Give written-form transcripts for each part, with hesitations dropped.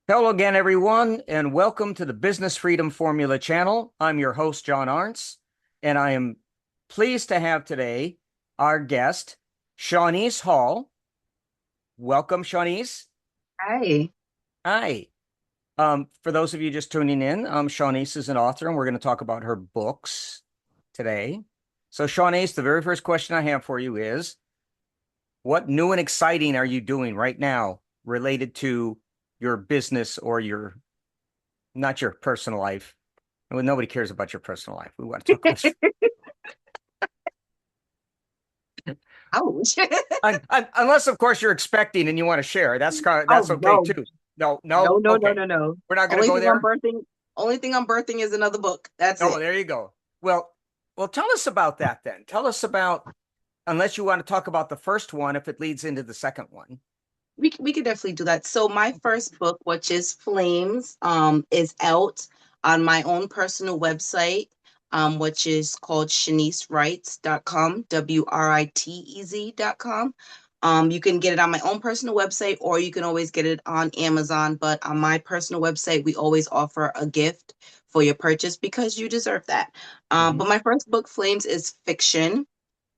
Hello again, everyone, and welcome to the Business Freedom Formula channel. I'm your host, John Arntz, and I am pleased to have today our guest, Shawniece Hall. Welcome, Shawneice. Hi. Hi. For those of you just tuning in, Shawneice is an author, and we're going to talk about her books today. So, Shawneice, the very first question I have for you is, what new and exciting are you doing right now related to your business or not your personal life? Well, nobody cares about your personal life. We want to talk about Ouch. unless, of course, you're expecting and you want to share. That's Oh okay no. too. No, No, no, no, no, okay. no, no. We're not going to Only go thing I'm there. birthing, only thing I'm birthing is another book. That's Oh, it. there you go. Well, well, tell us about that then. Tell us about, unless you want to talk about the first one, if it leads into the second one. We could definitely do that. So my Okay. first book, which is Flames, is out on my own personal website, which is called ShawniceWrites.com, WRITEZ.com. You can get it on my own personal website, or you can always get it on Amazon. But on my personal website, we always offer a gift for your purchase because you deserve that. Hmm. But my first book, Flames, is fiction,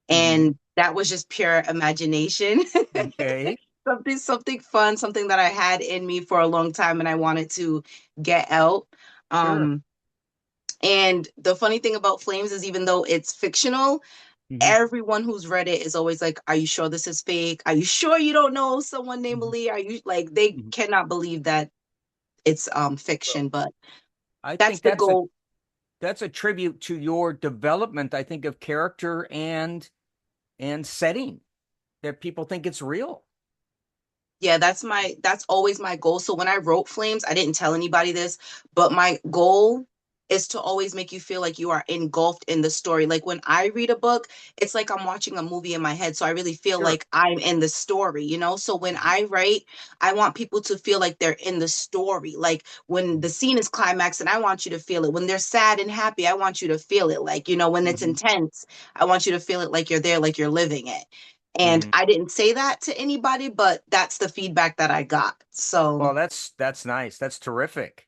Hmm. and that was just pure imagination. Okay. Something fun, something that I had in me for a long time and I wanted to get out. Sure. Um, and the funny thing about Flames is even though it's fictional, Hmm. everyone who's read it is always like, "Are you sure this is fake? Are you sure you don't know someone named Hmm. Ali? Are you like they Hmm. cannot believe that it's Well, fiction?" But I that's think the goal. that's a tribute to your development, I think, of character and setting that people think it's real. Yeah, that's always my goal. So when I wrote Flames, I didn't tell anybody this, but my goal is to always make you feel like you are engulfed in the story. Like when I read a book, it's like I'm watching a movie in my head. So I really feel Sure. like I'm in the story, you know? So when I write, I want people to feel like they're in the story. Like when the scene is climax and I want you to feel it. When they're sad and happy, I want you to feel it. Like, when it's Hmm. intense, I want you to feel it like you're there, like you're living it. And Hmm. I didn't say that to anybody, but that's the feedback that I got. So Well, that's nice. That's terrific.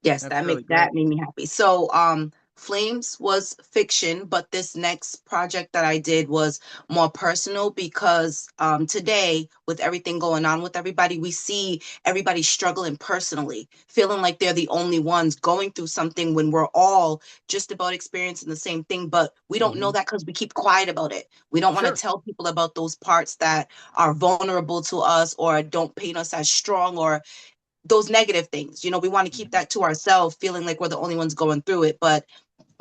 yes, That's really that great. made me happy. So Flames was fiction, but this next project that I did was more personal because today with everything going on with everybody, we see everybody struggling personally, feeling like they're the only ones going through something when we're all just about experiencing the same thing, but we don't know Hmm. that because we keep quiet about it. We don't want to Sure. tell people about those parts that are vulnerable to us or don't paint us as strong or those negative things. We want to keep Mhm. that to ourselves, feeling like we're the only ones going through it. But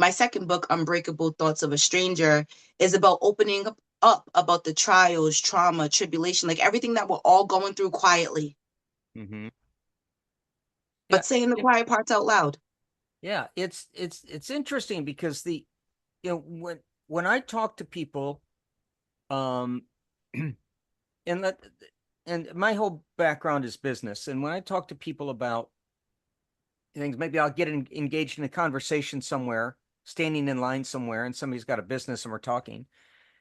my second book, Unbreakable Thoughts of a Stranger, is about opening up about the trials, trauma, tribulation, like everything that we're all going through quietly, Hmm. but Yeah. saying the quiet parts out loud. Yeah. It's interesting because when I talk to people, um, and that and my whole background is business, and when I talk to people about things, maybe I'll engaged in a conversation somewhere, standing in line somewhere, and somebody's got a business and we're talking,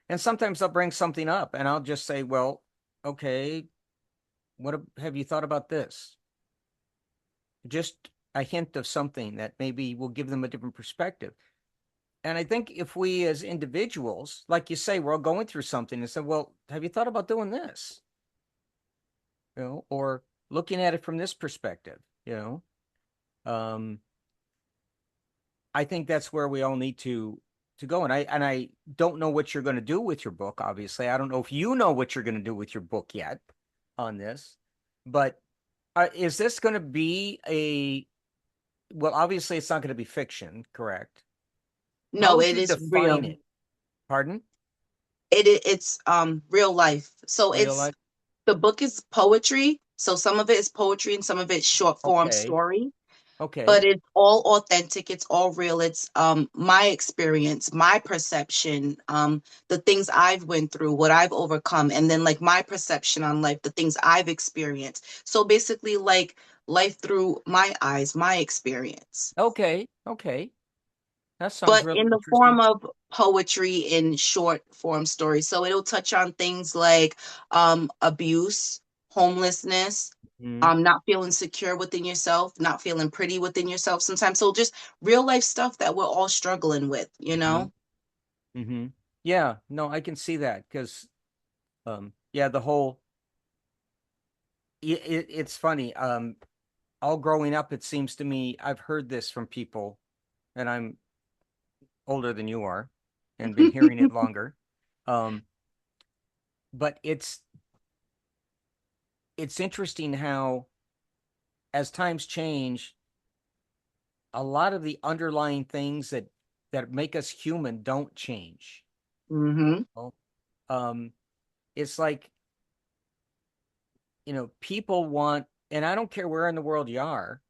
and sometimes they'll bring something up, and I'll just say, "Well, okay, have you thought about this?" Just a hint of something that maybe will give them a different perspective. And I think if we as individuals, like you say, we're all going through something and say, well, have you thought about doing this? Or looking at it from this perspective, you know? Um, I think that's where we all need to go. And I don't know what you're going to do with your book, obviously. I don't know if you know what you're going to do with your book yet on this, but is this going to be well, obviously it's not going to be fiction, correct? How No, would it you is define real. it? Pardon? It's real life. So Real it's life? the book is poetry. So some of it is poetry and some of it's short form Okay. story, Okay. but it's all authentic, it's all real. It's my experience, my perception, the things I've went through, what I've overcome, and then like my perception on life, the things I've experienced. So basically like life through my eyes, my experience, Okay. Okay. That sounds but really in the interesting. form of poetry in short form stories. So it'll touch on things like abuse, homelessness, Mm-hmm. not feeling secure within yourself, not feeling pretty within yourself sometimes. So just real life stuff that we're all struggling with, you Mm-hmm. know? Mm-hmm. Yeah, no, I can see that because yeah, the whole it's funny. All growing up, it seems to me I've heard this from people, and I'm older than you are and been hearing it longer. Um, but it's interesting how as times change, a lot of the underlying things that make us human don't change. Mm-hmm. Well, it's like, people want, and I don't care where in the world you are,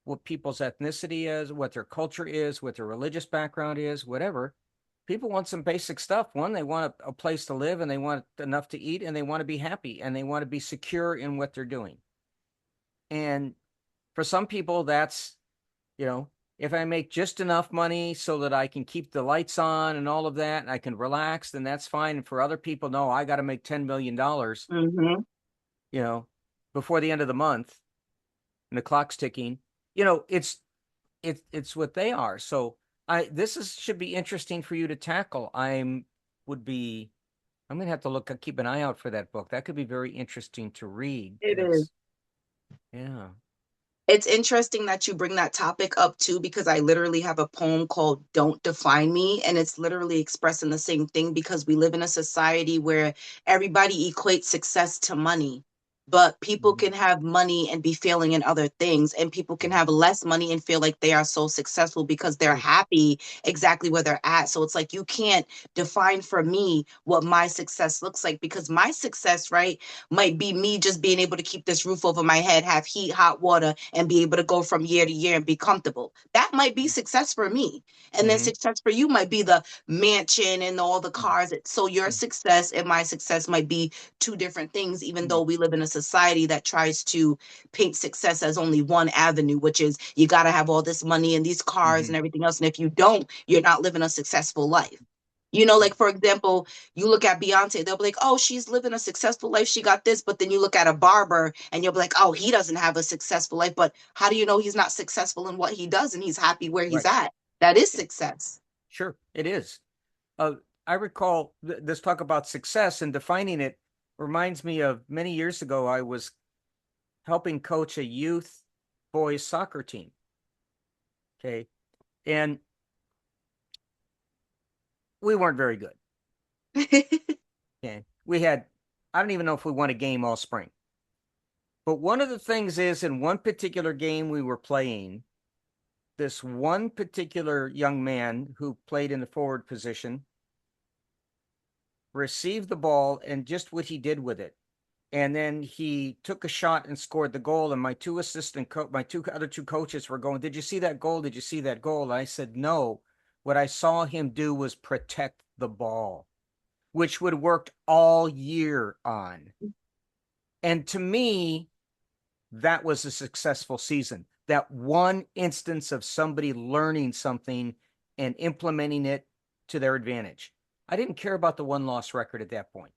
what people's ethnicity is, what their culture is, what their religious background is, whatever. People want some basic stuff. One, they want a place to live and they want enough to eat and they want to be happy and they want to be secure in what they're doing. And for some people, that's, you know, if I make just enough money so that I can keep the lights on and all of that and I can relax, then that's fine. And for other people, no, I got to make $10 million, Mm-hmm. you know, before the end of the month and the clock's ticking. It's what they are. So I this is should be interesting for you to tackle. Would be I'm gonna have to keep an eye out for that book. That could be very interesting to read It is. because yeah. It's interesting that you bring that topic up too, because I literally have a poem called Don't Define Me. And it's literally expressing the same thing because we live in a society where everybody equates success to money. But people Mhm. can have money and be failing in other things, and people can have less money and feel like they are so successful because they're Sure. happy exactly where they're at. So it's like you can't define for me what my success looks like, because my success, right, might be me just being able to keep this roof over my head, have heat, hot water, and be able to go from year to year and be comfortable. That might be success for me. And then Mm-hmm. success for you might be the mansion and all the cars. So your Mm-hmm. success and my success might be two different things, even Mm-hmm. though we live in a society that tries to paint success as only one avenue, which is you got to have all this money and these cars Mm-hmm. and everything else. And if you don't, you're not living a successful life. You know, like for example, you look at Beyonce, they'll be like, oh, she's living a successful life. She got this. But then you look at a barber and you'll be like, oh, he doesn't have a successful life. But how do you know he's not successful in what he does and he's happy where he's Right. at? That is Yeah, success. sure. It is. I recall this talk about success and defining it reminds me of many years ago. I was helping coach a youth boys soccer team. Okay. And we weren't very good. Okay. I don't even know if we won a game all spring. But one of the things is in one particular game we were playing, this one particular young man who played in the forward position received the ball and just what he did with it. And then he took a shot and scored the goal. And my two other two coaches were going, "Did you see that goal? Did you see that goal?" And I said, "No. What I saw him do was protect the ball, which would worked all year on." And to me, that was a successful season. That one instance of somebody learning something and implementing it to their advantage. I didn't care about the one loss record at that point.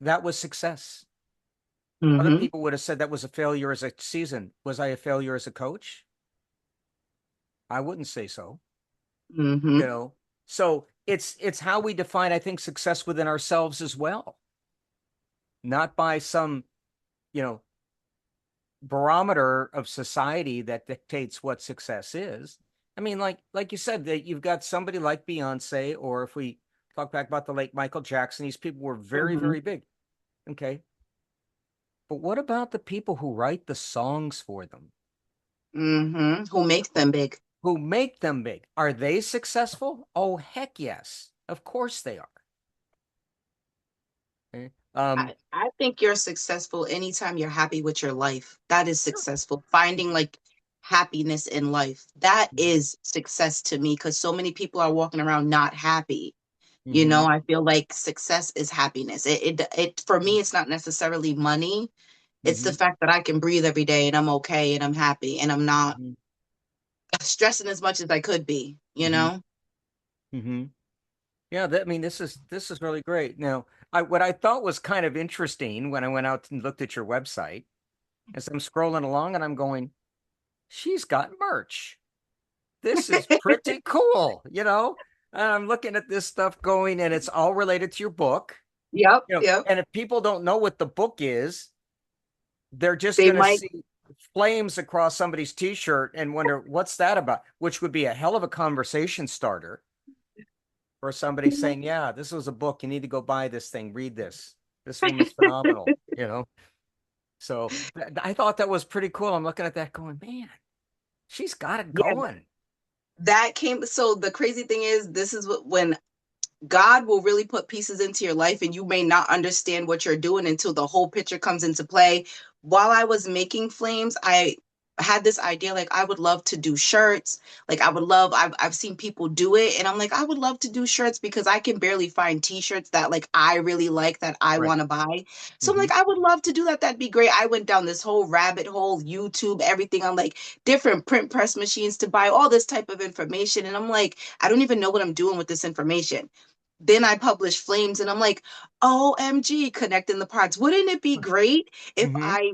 That was success. Other Mm-hmm. people would have said that was a failure as a season. Was I a failure as a coach? I wouldn't say so. Mm-hmm. You know, so it's how we define, I think, success within ourselves as well, not by some, you know, barometer of society that dictates what success is. I mean, like you said, that you've got somebody like Beyonce, or if we talk back about the late Michael Jackson, these people were very, Mm-hmm. very big. Okay. But what about the people who write the songs for them, Mm-hmm. Who makes them big? who make them big? Are they successful? Oh, heck yes. Of course they are. Okay. I think you're successful anytime you're happy with your life. That is Sure. successful. Finding like happiness in life. That is success to me, because so many people are walking around not happy. You Mm-hmm. know, I feel like success is happiness. It for me, it's not necessarily money. It's the Mm-hmm. fact that I can breathe every day and I'm okay and I'm happy and I'm not Mm-hmm. stressing as much as I could be, you Mm-hmm. know? Mm-hmm. Yeah, I mean, this is really great. Now, what I thought was kind of interesting when I went out and looked at your website, as I'm scrolling along and I'm going, she's got merch. This is pretty cool, you know? And I'm looking at this stuff going, and it's all related to your book. Yep, You know, yep. and if people don't know what the book is, they're just They going to might. see flames across somebody's t-shirt and wonder what's that about, which would be a hell of a conversation starter for somebody saying, yeah, this was a book. You need to go buy this thing, read this. This woman's phenomenal, you know? So I thought that was pretty cool. I'm looking at that going, man, she's got it Yeah, going. that came. So the crazy thing is, this is what when God will really put pieces into your life, and you may not understand what you're doing until the whole picture comes into play. While I was making flames, I had this idea like I would love to do shirts. Like I've seen people do it, and I'm like, I would love to do shirts because I can barely find t-shirts that like I really like that I Right. want to buy. So I'm Mm-hmm. like, I would love to do that. That'd be great. I went down this whole rabbit hole, YouTube, everything on like different print press machines to buy all this type of information. And I'm like, I don't even know what I'm doing with this information. Then I published Flames, and I'm like, OMG, connecting the parts. Wouldn't it be great if Mm-hmm. I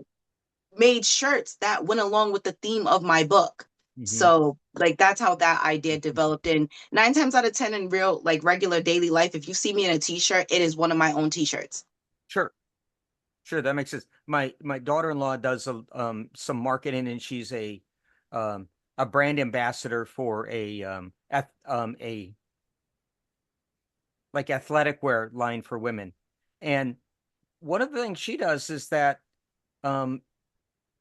made shirts that went along with the theme of my book? Mm-hmm. So, like, that's how that idea developed. And 9 times out of 10 in real, like, regular daily life, if you see me in a t shirt, it is one of my own t shirts. Sure. Sure. That makes sense. My daughter-in-law does some marketing, and she's um a brand ambassador for a like athletic wear line for women. And one of the things she does is that um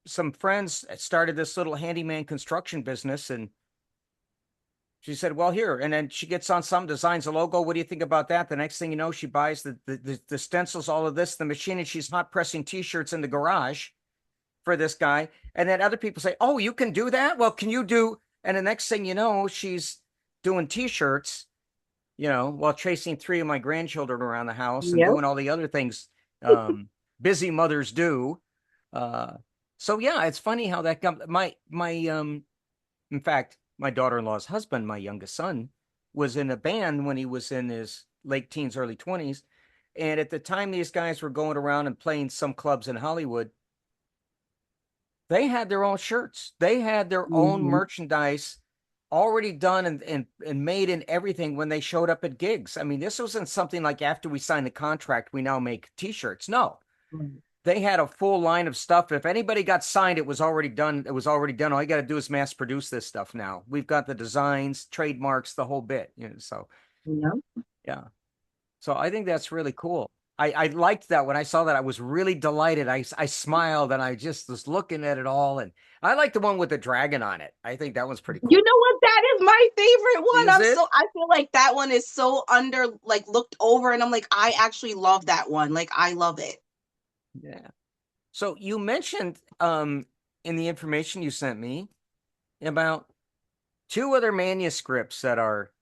some friends started this little handyman construction business, and she said, well, here. And then she gets on some, designs a logo. What do you think about that? The next thing you know, she buys the stencils, all of this, the machine, and she's hot pressing t-shirts in the garage for this guy. And then other people say, oh, you can do that? Well, can you do? And the next thing you know, she's doing t-shirts, you know, while chasing three of my grandchildren around the house and Yep. doing all the other things um, busy mothers do. Uh, so yeah, it's funny how that comes. In fact, my daughter-in-law's husband, my youngest son, was in a band when he was in his late teens, early 20s. And at the time these guys were going around and playing some clubs in Hollywood, they had their own shirts. They had their own Mhm. merchandise already done and made and everything when they showed up at gigs. I mean, this wasn't something like after we signed the contract, we now make t-shirts. No, they had a full line of stuff. If anybody got signed, it was already done. It was already done. All you got to do is mass produce this stuff now. We've got the designs, trademarks, the whole bit. You know, so Yep. yeah. So I think that's really cool. I liked that when I saw that. I was really delighted. I smiled and I just was looking at it all. And I like the one with the dragon on it. I think that one's pretty You cool. know what? That is my favorite one. Is it? I feel like that one is so under, like, looked over, and I'm like, I actually love that one. Like, I love it. Yeah. So you mentioned in the information you sent me about two other manuscripts that are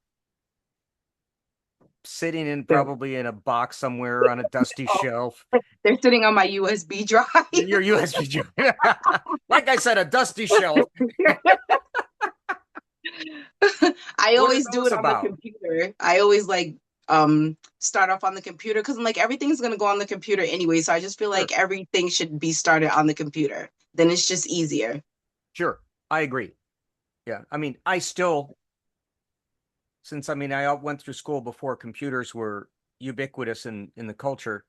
sitting in They're, probably in a box somewhere on a dusty oh, shelf. they're sitting on my USB drive. Your USB drive. Like I said, a dusty shelf. I What are always do those it on the about? computer. I always like start off on the computer because I'm like everything's gonna go on the computer anyway. So I just feel Sure. like everything should be started on the computer. Then it's just easier. Sure. I agree. Yeah. I mean, I still, since I mean, I went through school before computers were ubiquitous in the culture,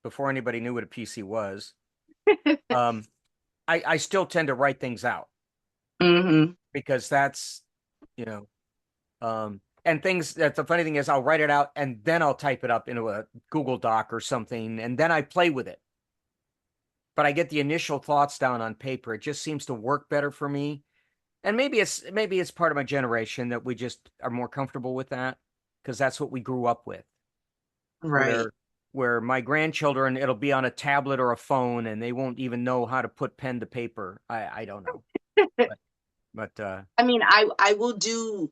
before anybody knew what a PC was. Um, I still tend to write things out Hmm. because that's, you know, and things that the funny thing is I'll write it out and then I'll type it up into a Google Doc or something and then I play with it. But I get the initial thoughts down on paper. It just seems to work better for me. And maybe it's part of my generation that we just are more comfortable with that because that's what we grew up with. Right. Where my grandchildren, it'll be on a tablet or a phone and they won't even know how to put pen to paper. I don't know. But but I mean, I will do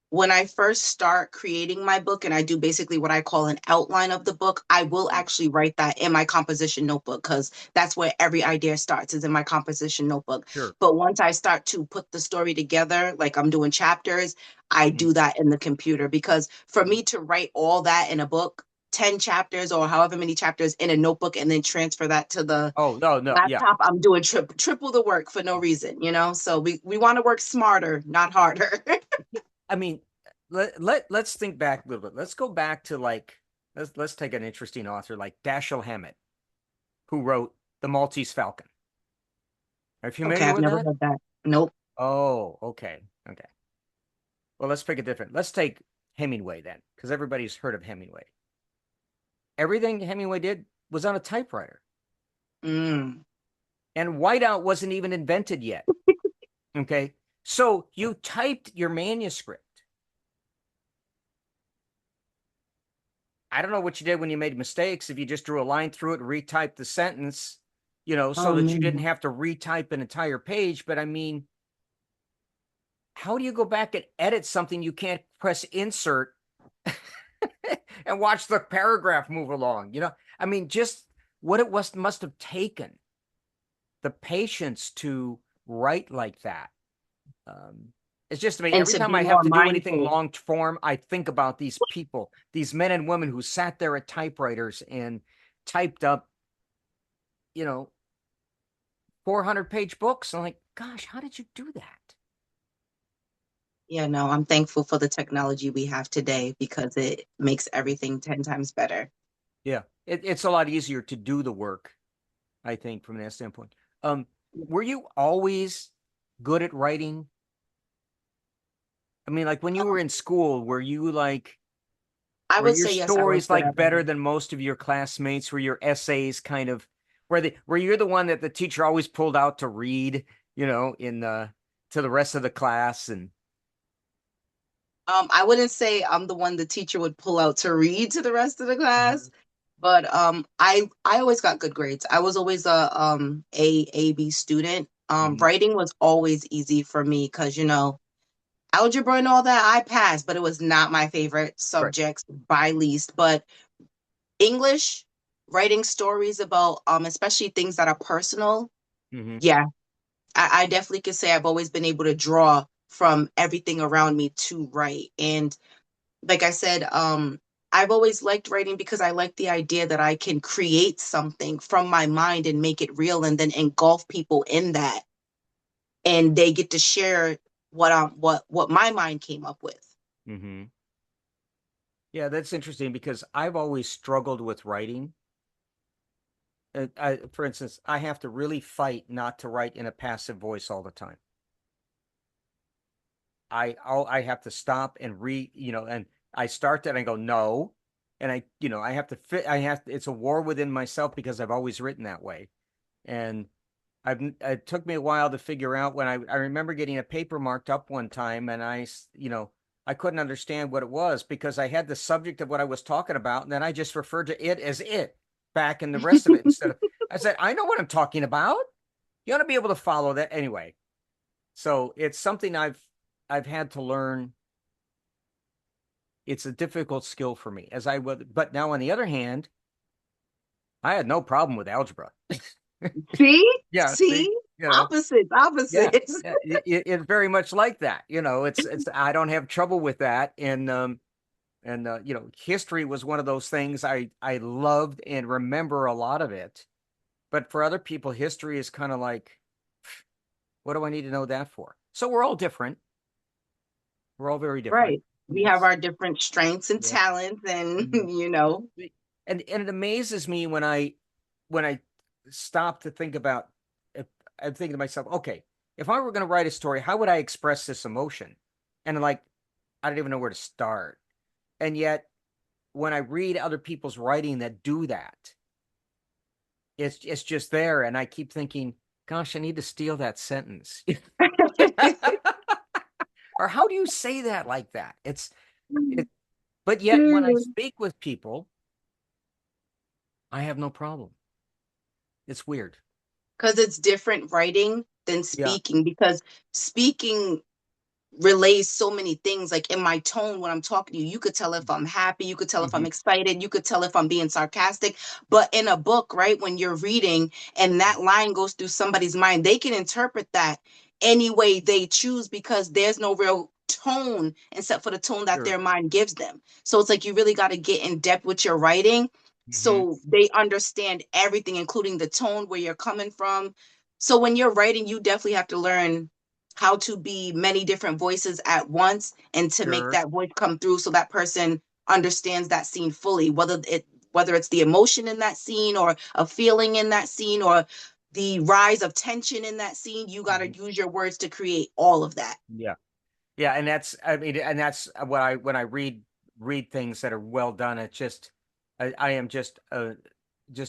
when I first start creating my book and I do basically what I call an outline of the book, I will actually write that in my composition notebook because that's where every idea starts is in my composition notebook. sure. But once I start to put the story together, like I'm doing chapters, I Mhm. do that in the computer because for me to write all that in a book, 10 chapters or however many chapters in a notebook and then transfer that to the Oh, no, no, yeah. laptop, I'm doing triple the work for no reason, you know? So we want to work smarter, not harder. I mean, let's think back a little bit. Let's go back to like let's take an interesting author like Dashiell Hammett, who wrote The Maltese Falcon. Are you Okay, familiar I've with never that? heard that. Nope. Oh, okay. Okay. Well, let's pick a different. Let's take Hemingway then, because everybody's heard of Hemingway. Everything Hemingway did was on a typewriter, Mm. and whiteout wasn't even invented yet. Okay. So you typed your manuscript. I don't know what you did when you made mistakes, if you just drew a line through it and retyped the sentence, so Oh that you didn't man. have to retype an entire page. But I mean, how do you go back and edit something you can't press insert and watch the paragraph move along? I mean, just what it was must have taken the patience to write like that. It's just amazing. And Every to time be I have more to do anything mindful. long form, I think about these people, these men and women who sat there at typewriters and typed up, you know, 400-page books. I'm like, gosh, how did you do that? Yeah, no, I'm thankful for the technology we have today because it makes everything 10 times better. Yeah, it's a lot easier to do the work, I think, from that standpoint. Were you always good at writing? I mean, like when you were in school, I were would your say yes, I was stories good like at better writing. than most of your classmates? Were your essays kind of were you the one that the teacher always pulled out to read, in the to the rest of the class and I wouldn't say I'm the one the teacher would pull out to read to the rest of the class, Mhm. but I always got good grades. I was always a B student. Mhm. Writing was always easy for me because algebra and all that I passed, but it was not my favorite Right. subjects by least. But English, writing stories about especially things that are personal, Hmm. yeah, I definitely could say I've always been able to draw from everything around me to write. And like I said, I've always liked writing because I like the idea that I can create something from my mind and make it real and then engulf people in that and they get to share what my mind came up with. Hmm. Yeah, that's interesting because I've always struggled with writing. For instance, I have to really fight not to write in a passive voice all the time. I have to stop and read, and I start that and I go no, and I have to fit. It's a war within myself because I've always written that way, and it took me a while to figure out when I remember getting a paper marked up one time, and I couldn't understand what it was because I had the subject of what I was talking about, and then I just referred to it as it back in the rest of it instead of I said I know what I'm talking about. You ought to be able to follow that anyway. So it's something I've had to learn. It's a difficult skill for me as I would, but now on the other hand, I had no problem with algebra. See? Yeah, see, See? you know, Opposites, yeah, opposites. yeah, it's very much like that. It's I don't have trouble with that, and history was one of those things I loved and remember a lot of it. But for other people, history is kind of like, what do I need to know that for? So we're all different. We're all very different. Right. We have It's our different strengths and yeah. talents and Mhm. And it amazes me when I stop to think about if I'm thinking to myself, okay, if I were going to write a story, how would I express this emotion? And like, I don't even know where to start. And yet, when I read other people's writing that do that, it's just there, and I keep thinking, gosh, I need to steal that sentence. Or how do you say that like that? It, but yet when I speak with people, I have no problem. It's weird. because it's different writing than Yeah. speaking because speaking relays so many things. Like in my tone when I'm talking to you, you could tell if I'm happy, you could tell if I'm Hmm. excited, you could tell if I'm being sarcastic. But in a book, right, when you're reading and that line goes through somebody's mind, they can interpret that any way they choose because there's no real tone and set for the tone that Sure. their mind gives them. So it's like you really got to get in depth with your writing Hmm. so they understand everything, including the tone, where you're coming from. So when you're writing, you definitely have to learn how to be many different voices at once and to make Sure. that voice come through so that person understands that scene fully, whether it's the emotion in that scene or a feeling in that scene or the rise of tension in that scene. You got to Mhm. use your words to create all of that. Yeah. Yeah. And that's, I mean, and that's what when I read things that are well done, it's just, I am just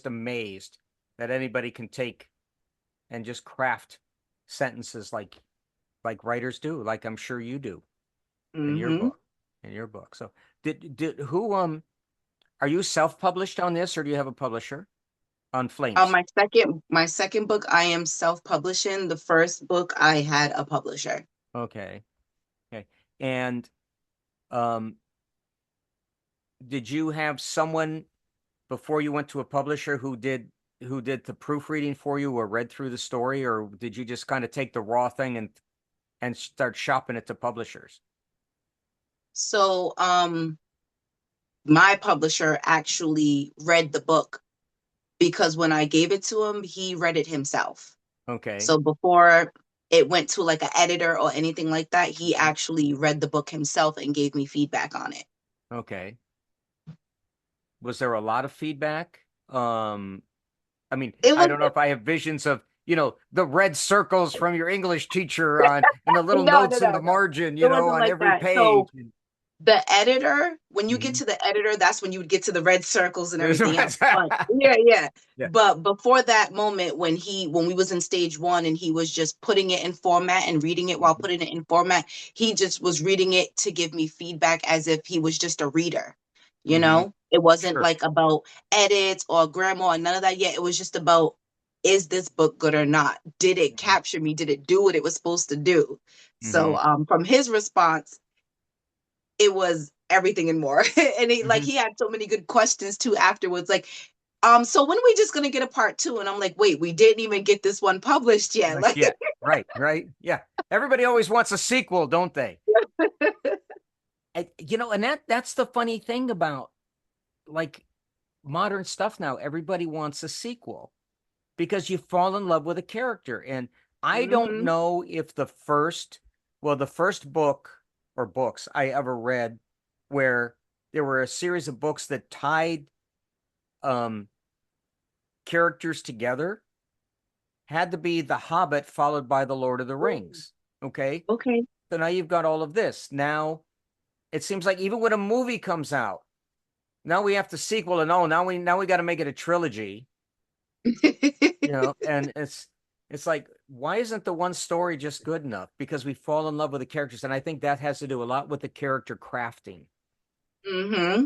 amazed that anybody can take and just craft sentences like writers do, like I'm sure you do in your Mm-hmm. book, So did who, are you self-published on this or do you have a publisher on Flames? My second book, I am self-publishing. The first book, I had a publisher. Okay. Okay. And um, did you have someone before you went to a publisher who did the proofreading for you or read through the story, or did you just kind of take the raw thing and start shopping it to publishers? So, my publisher actually read the book because when I gave it to him, he read it himself. Okay. So before it went to like an editor or anything like that, he Mhm. actually read the book himself and gave me feedback on it. Okay. Was there a lot of feedback? I mean, It I was don't know if I have visions of, the red circles from your English teacher on and the little no, no, notes in no, the no. margin, It wasn't on like every that. page. So the editor, when you get Mhm. to the editor, that's when you would get to the red circles and It everything else. was- But yeah, yeah. Yeah. But before that moment, when we was in stage one and he was just putting it in format and reading it while Mhm. putting it in format, he just was reading it to give me feedback as if he was just a reader. Mhm. It wasn't Sure. like about edits or grammar or none of that yet. It was just about, is this book good or not? Did it Mhm. capture me? Did it do what it was supposed to do? So Mhm. from his response, it was everything and more. And Mhm. he had so many good questions too afterwards. Like, so when are we just gonna get a part two? And I'm like, wait, we didn't even get this one published yet. Like, Like, yeah, right, right. Yeah. Everybody always wants a sequel, don't they? And that's the funny thing about like modern stuff now. Everybody wants a sequel because you fall in love with a character. And I don't hmm know if the first book or books I ever read where there were a series of books that tied um characters together had to be The Hobbit followed by The Lord of the Rings. Okay. okay. So now you've got all of this. Now it seems like even when a movie comes out, now we have to sequel and now we got to make it a trilogy, and it's like, why isn't the one story just good enough? Because we fall in love with the characters. And I think that has to do a lot with the character crafting. hmm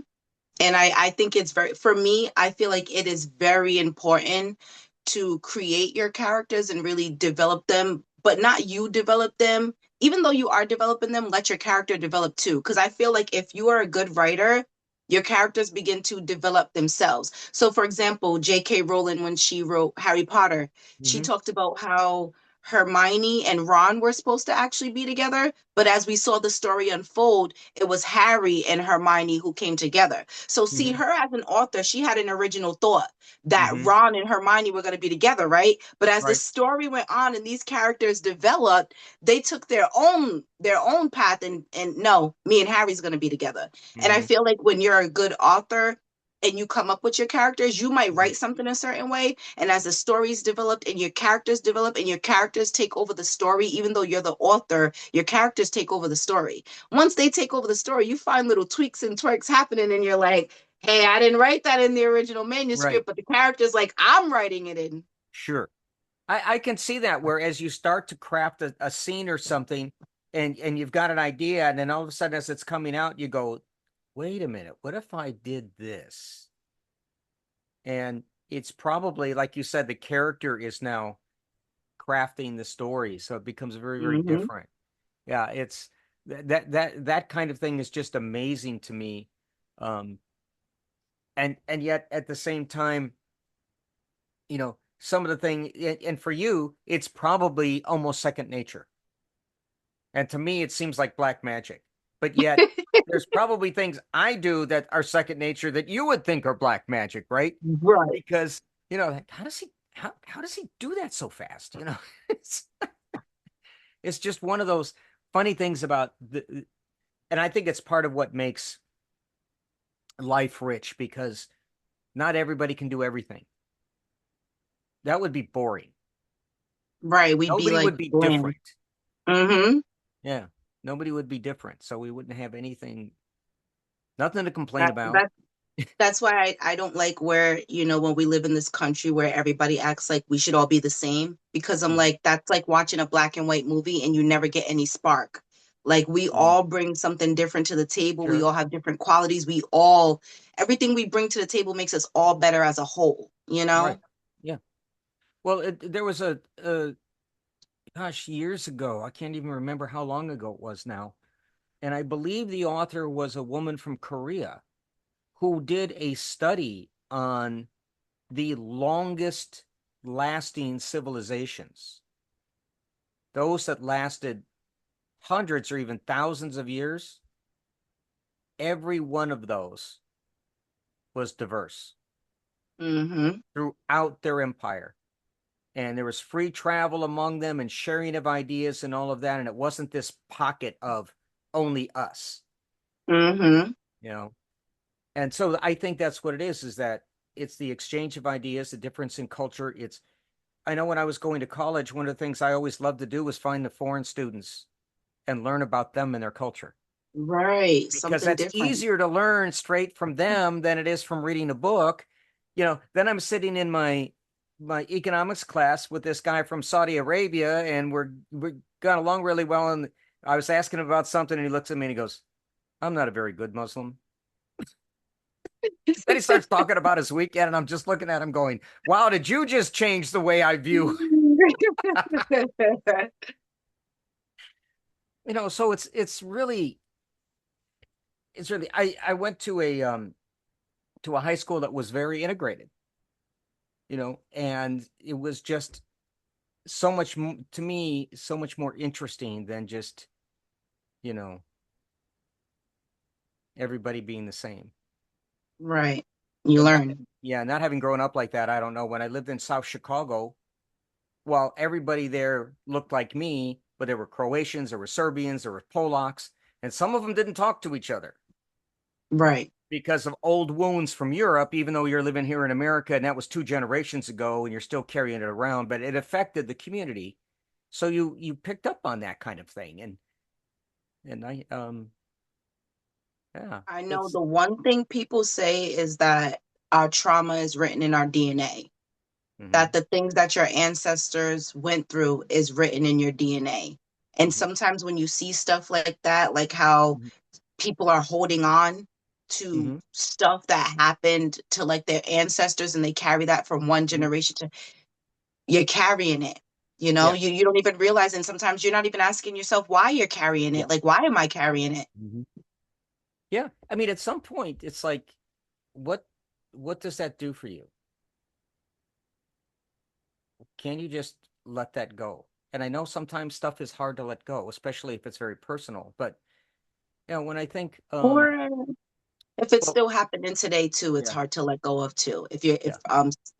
And I think it's very, for me, I feel like it is very important to create your characters and really develop them, but not you develop them. Even though you are developing them, let your character develop too. Because I feel like if you are a good writer, your characters begin to develop themselves. So, for example, J.K. Rowling, when she wrote Harry Potter, she Hmm. talked about how Hermione and Ron were supposed to actually be together. But as we saw the story unfold, it was Harry and Hermione who came together. So, see, Hmm. her as an author, she had an original thought that Hmm. Ron and Hermione were going to be together, right? But as the Right. story went on and these characters developed, they took their own path and no, me and Harry's going to be together. And I Hmm. feel like when you're a good author and you come up with your characters, you might Hmm. write something a certain way. And as the stories developed and your characters develop and your characters take over the story, even though you're the author, your characters take over the story. Once they take over the story, you find little tweaks and twerks happening, and you're like, hey, I didn't write that in the original Right. manuscript, but the character's like, I'm writing it in. Sure. I can see that where as you start to craft a scene or something and you've got an idea, and then all of a sudden as it's coming out, you go, wait a minute, what if I did this? And it's probably, like you said, the character is now crafting the story. So it becomes very, very Mm-hmm. different. Yeah, it's that kind of thing is just amazing to me. Um, and yet at the same time, some of the thing, and for you, it's probably almost second nature. And to me, it seems like black magic. But yet, there's probably things I do that are second nature that you would think are black magic, right? Right. Because, like, how does he do that so fast? It's it's just one of those funny things about and I think it's part of what makes life rich because not everybody can do everything. That would be boring. Right. We'd be Nobody like would be bland. different. Mm-hmm. Yeah. Nobody would be different. So we wouldn't have nothing to complain That, about. that that's why I don't like where, when we live in this country where everybody acts like we should all be the same. Because I'm Mhm. like, that's like watching a black and white movie and you never get any spark. Like we Mhm. all bring something different to the table. We Sure. all have different qualities. Everything we bring to the table makes us all better as a whole, you Right. know? Yeah. Well, there was gosh, years ago. I can't even remember how long ago it was now. And I believe the author was a woman from Korea who did a study on the longest lasting civilizations, those that lasted hundreds or even thousands of years. Every one of those was diverse Mm-hmm. throughout their empire. And there was free travel among them and sharing of ideas and all of that. And it wasn't this pocket of only us, Mm-hmm. you know. And so I think that's what it is that it's the exchange of ideas, the difference in culture. I know when I was going to college, one of the things I always loved to do was find the foreign students and learn about them and their culture Right. because Something that's different. easier to learn straight from them than it is from reading a book. Then I'm sitting in my economics class with this guy from Saudi Arabia, and we got along really well. And I was asking him about something, and he looks at me and he goes, "I'm not a very good Muslim." Then he starts talking about his weekend, and I'm just looking at him going, "Wow, did you just change the way I view?" So it's really I went to a high school that was very integrated, and it was just so much to me so much more interesting than just you know everybody being the same. Right. You And learn. not having grown up like that, I don't know. When I lived in South Chicago, well, everybody there looked like me, but there were Croatians, there were Serbians, there were Polacks, and some of them didn't talk to each other Right. because of old wounds from Europe, even though you're living here in America and that was 2 generations ago and you're still carrying it around, but it affected the community. So you picked up on that kind of thing. And I yeah, I know it's the one thing people say is that our trauma is written in our DNA, mhm, that the things that your ancestors went through is written in your DNA. And mhm, sometimes when you see stuff like that, like how mhm, people are holding on to mhm, stuff that happened to like their ancestors and they carry that from one mhm. generation to you're carrying it. You know, Yeah. you don't even realize, and sometimes you're not even asking yourself why you're carrying Yeah. it. Like, why am I carrying it? Mhm. Yeah. I mean, at some point, it's like, what what does that do for you? Can you just let that go? And I know sometimes stuff is hard to let go, especially if it's very personal. But when I think, Or if it's well, still happening today too, it's yeah, hard to let go of too. If yeah,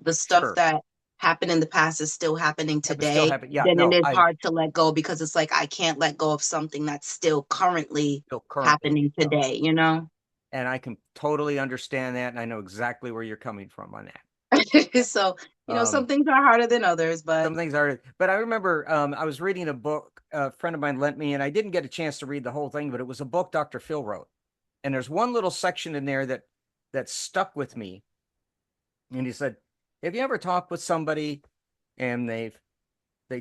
the stuff sure, that happened in the past is still happening have it still today, happen. Yeah, then it no, is I hard to let go because it's like I can't let go of something that's still currently still currently, happening today, you know? and I can totally understand that, and I know exactly where you're coming from on that. So, some Um, things are harder than others, but some things are, but I remember I was reading a book a friend of mine lent me, and I didn't get a chance to read the whole thing, but it was a book Dr. Phil wrote. And there's one little section in there that stuck with me. And he said, "Have you ever talked with somebody and they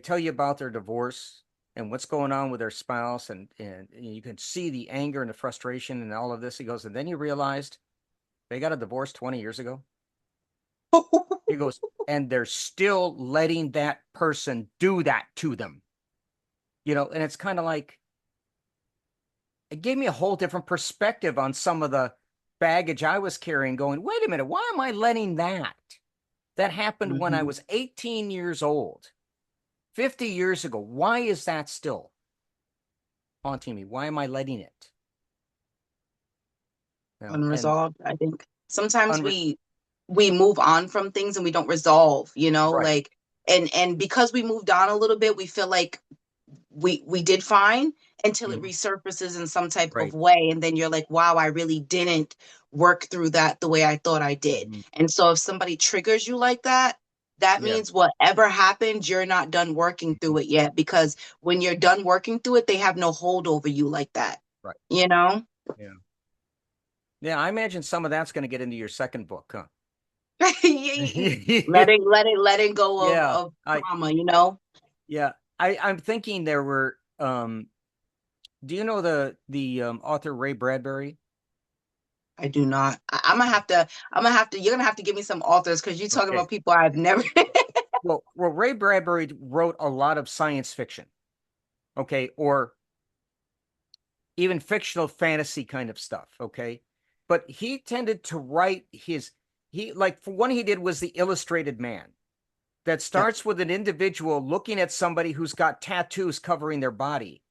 tell you about their divorce and what's going on with their spouse, and you can see the anger and the frustration and all of this?" He goes, "And then you realized they got a divorce 20 years ago." He goes, "And they're still letting that person do that to them." And it's kind of like it gave me a whole different perspective on some of the baggage I was carrying, going, "Wait a minute, why am I letting that happened when I Mhm. was 18 years old, 50 years ago? Why is that still?" haunting me? Why am I letting it? And Unresolved, I think. Sometimes unre we move on from things and we don't resolve, right. like, and because we moved on a little bit, we feel like we did fine until it Mhm. resurfaces in some type of Right. way, and then you're like, wow, I really didn't work through that the way I thought I did. Mhm. And so if somebody triggers you like that, that Yeah. means whatever happened, you're not done working through Mhm. it yet, because when you're done working through it, they have no hold over you like that, Right. you know. Yeah. Yeah. I imagine some of that's going to get into your second book, huh? Letting go Yeah. of I trauma, you know. yeah. I'm thinking there were do you know the author Ray Bradbury? I do not. I'm gonna have to. You're gonna have to give me some authors, because you're talking Okay. about people I've never. Well, Ray Bradbury wrote a lot of science fiction, okay, or even fictional fantasy kind of stuff, okay? But he tended to write he like for one he did was The Illustrated Man that Yep. starts with an individual looking at somebody who's got tattoos covering their body.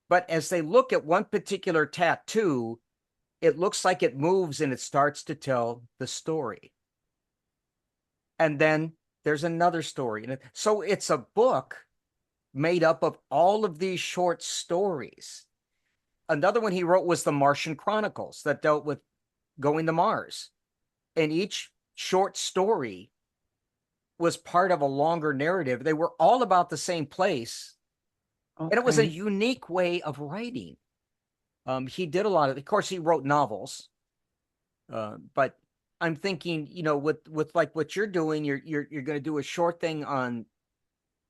But as they look at one particular tattoo, it looks like it moves and it starts to tell the story. And then there's another story. And so it's a book made up of all of these short stories. Another one he wrote was The Martian Chronicles that dealt with going to Mars. And each short story was part of a longer narrative. They were all about the same place. And it was a Okay. unique way of writing. He did a lot of course, he wrote novels. But I'm thinking, with like what you're doing, you're going to do a short thing on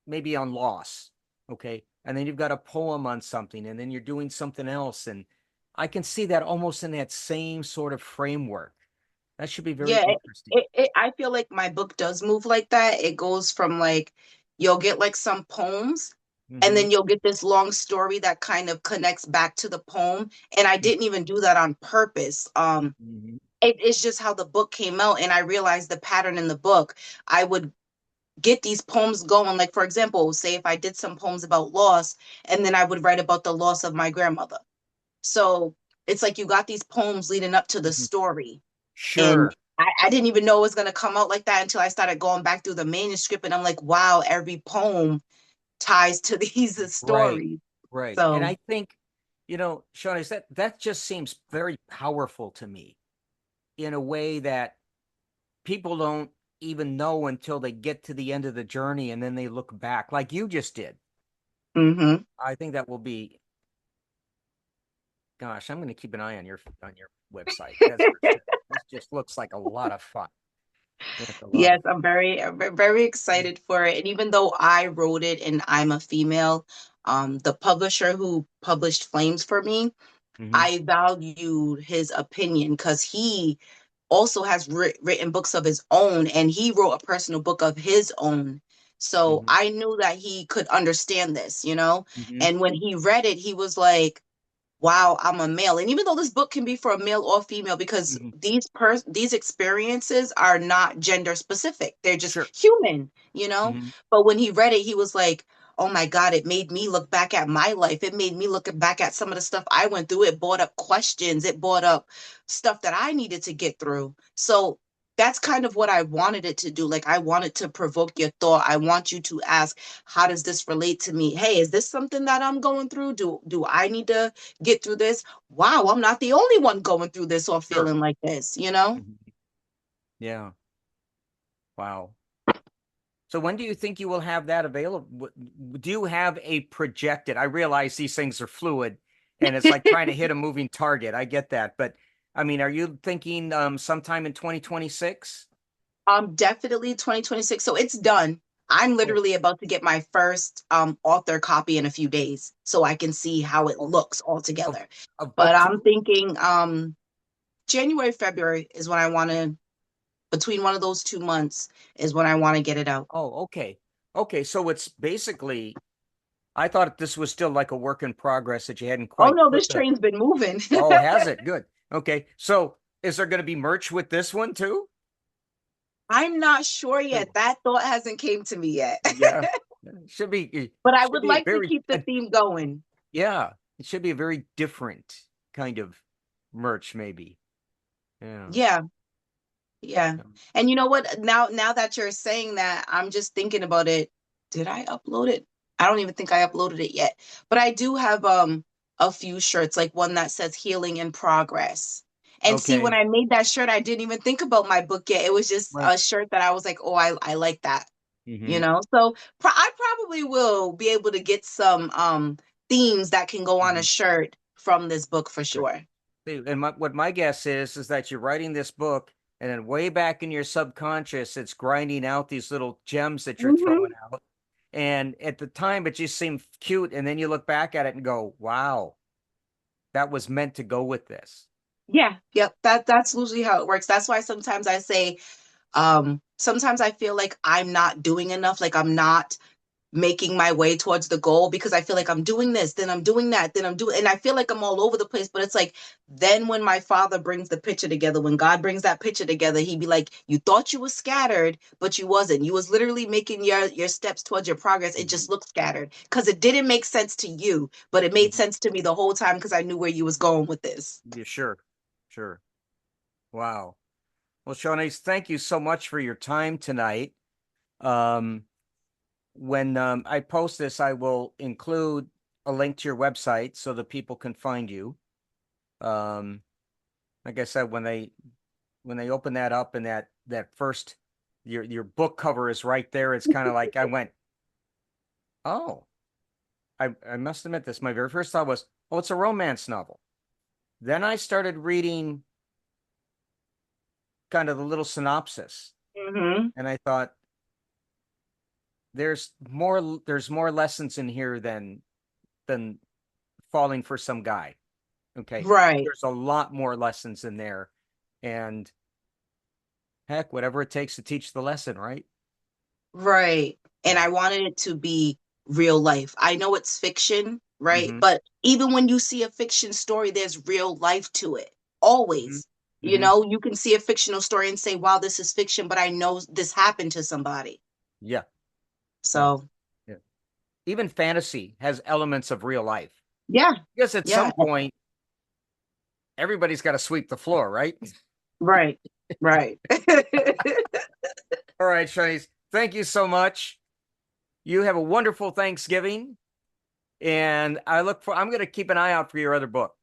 maybe on loss, okay, and then you've got a poem on something, and then you're doing something else, and I can see that almost in that same sort of framework. That should be very Yeah, interesting. I feel like my book does move like that. It goes from like, you'll get like some poems, and Mm-hmm. then you'll get this long story that kind of connects back to the poem. And I didn't even do that on purpose. Mm-hmm. It's just how the book came out, and I realized the pattern in the book. I would get these poems going. Like, for example, say if I did some poems about loss, and then I would write about the loss of my grandmother. So it's like you got these poems leading up to the Mm-hmm. story. And Sure. I didn't even know it was going to come out like that until I started going back through the manuscript. And I'm like, wow, every poem ties to these Right. stories. Right. And So, I think, Shawneice, that just seems very powerful to me in a way that people don't even know until they get to the end of the journey and then they look back like you just did. hmm. I think that will be, gosh, I'm going to keep an eye on your website. That's for sure. This just looks like a lot of fun. It's a lot of Yes, I'm very fun. excited for it. And even though I wrote it and I'm a female, the publisher who published Flames for me, Mm-hmm. I valued his opinion, because he also has written books of his own, and he wrote a personal book of his own. So Mm-hmm. I knew that he could understand this, you know? Mm-hmm. And when he read it, he was like, wow, I'm a male. And even though this book can be for a male or female, because Mm-hmm. these experiences are not gender specific. They're just Sure. human, you know? Mm-hmm. But when he read it, he was like, oh my God, it made me look back at my life. It made me look back at some of the stuff I went through. It brought up questions. It brought up stuff that I needed to get through. So that's kind of what I wanted it to do. Like, I wanted to provoke your thought. I want you to ask, how does this relate to me? Hey, is this something that I'm going through? Do I need to get through this? Wow, I'm not the only one going through this or Sure. feeling like this, you know? Mm-hmm. Yeah. Wow. So when do you think you will have that available? Do you have a projected? I realize these things are fluid and it's like trying to hit a moving target. I get that. But I mean, are you thinking sometime in 2026? Definitely 2026. So it's done. I'm Oh, literally about to get my first author copy in a few days so I can see how it oh, looks all of, together. of But book I'm two? thinking January, February is when I want to, between one of those 2 months is when I want to get it out. Oh, okay. Okay. So it's basically, I thought this was still like a work in progress that you hadn't Oh quite no, put this the, train's been moving. oh, has it? Good. Okay. So is there going to be merch with this one too? I'm not sure Oh, yet. That thought hasn't came to me yet. yeah. Should be, But I should would be a like to very, keep the theme going. yeah. it should be a very different kind of merch, maybe. Yeah. Yeah. Yeah. And you know what? Now that you're saying that, I'm just thinking about it. Did I upload it? I don't even think I uploaded it yet. But I do have a few shirts, like one that says healing in progress. And see, when Okay. I made that shirt, I didn't even think about my book yet. It was just Right. a shirt that I was like, "Oh, I like that." Hmm. So I probably will be able to get some themes that can go on a Hmm. shirt from this book for Right. sure. And what my guess is that you're writing this book, and then way back in your subconscious, it's grinding out these little gems that you're throwing Hmm. out. And at the time, it just seemed cute, and then you look back at it and go, "Wow, that was meant to go with this." Yeah, yep. That's usually how it works. That's why sometimes I say, sometimes I feel like I'm not doing enough, like I'm not making my way towards the goal because I feel like I'm doing this, then I'm doing that, then I'm doing, and I feel like I'm all over the place. But it's like, then when my father brings the picture together, when God brings that picture together, he'd be like, you thought you was scattered, but you wasn't. You was literally making your steps towards your progress. It Mhm. just looked scattered because it didn't make sense to you, but it made Mhm. sense to me the whole time because I knew where you was going with this. Yeah, sure, sure. Wow. Well, Shawneice, thank you so much for your time tonight. Um, when I post this, I will include a link to your website so that people can find you. Um, like I said, when they open that up and that first your book cover is right there, it's kind of like I went, oh, I must admit this. My very first thought was, oh, it's a romance novel. Then I started reading kind of the little synopsis, Hmm. and I thought there's more lessons in here than falling for some guy. Okay. Right. There's a lot more lessons in there. And heck, whatever it takes to teach the lesson, right? Right. And Yeah. I wanted it to be real life. I know it's fiction, right? Hmm. But even when you see a fiction story, there's real life to it. Hmm. Always. Hmm. You can see a fictional story and say, wow, this is fiction, but I know this happened to somebody. Yeah. Yeah. So, Yeah. Even fantasy has elements of real life. yeah. Because at Yeah. some point, everybody's got to sweep the floor, right? Right. Right. All right, Shawniece, thank you so much. You have a wonderful Thanksgiving. And I'm going to keep an eye out for your other book.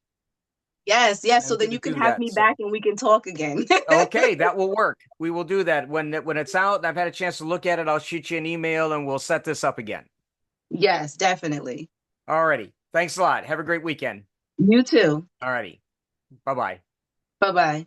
Yes. Yes. So I'm then going to you can do have that. me back So, and we can talk again. okay, that will work. We will do that when it's out and I've had a chance to look at it. I'll shoot you an email and we'll set this up again. Yes, definitely. All righty. Thanks a lot. Have a great weekend. You too. All righty. Bye bye. Bye bye.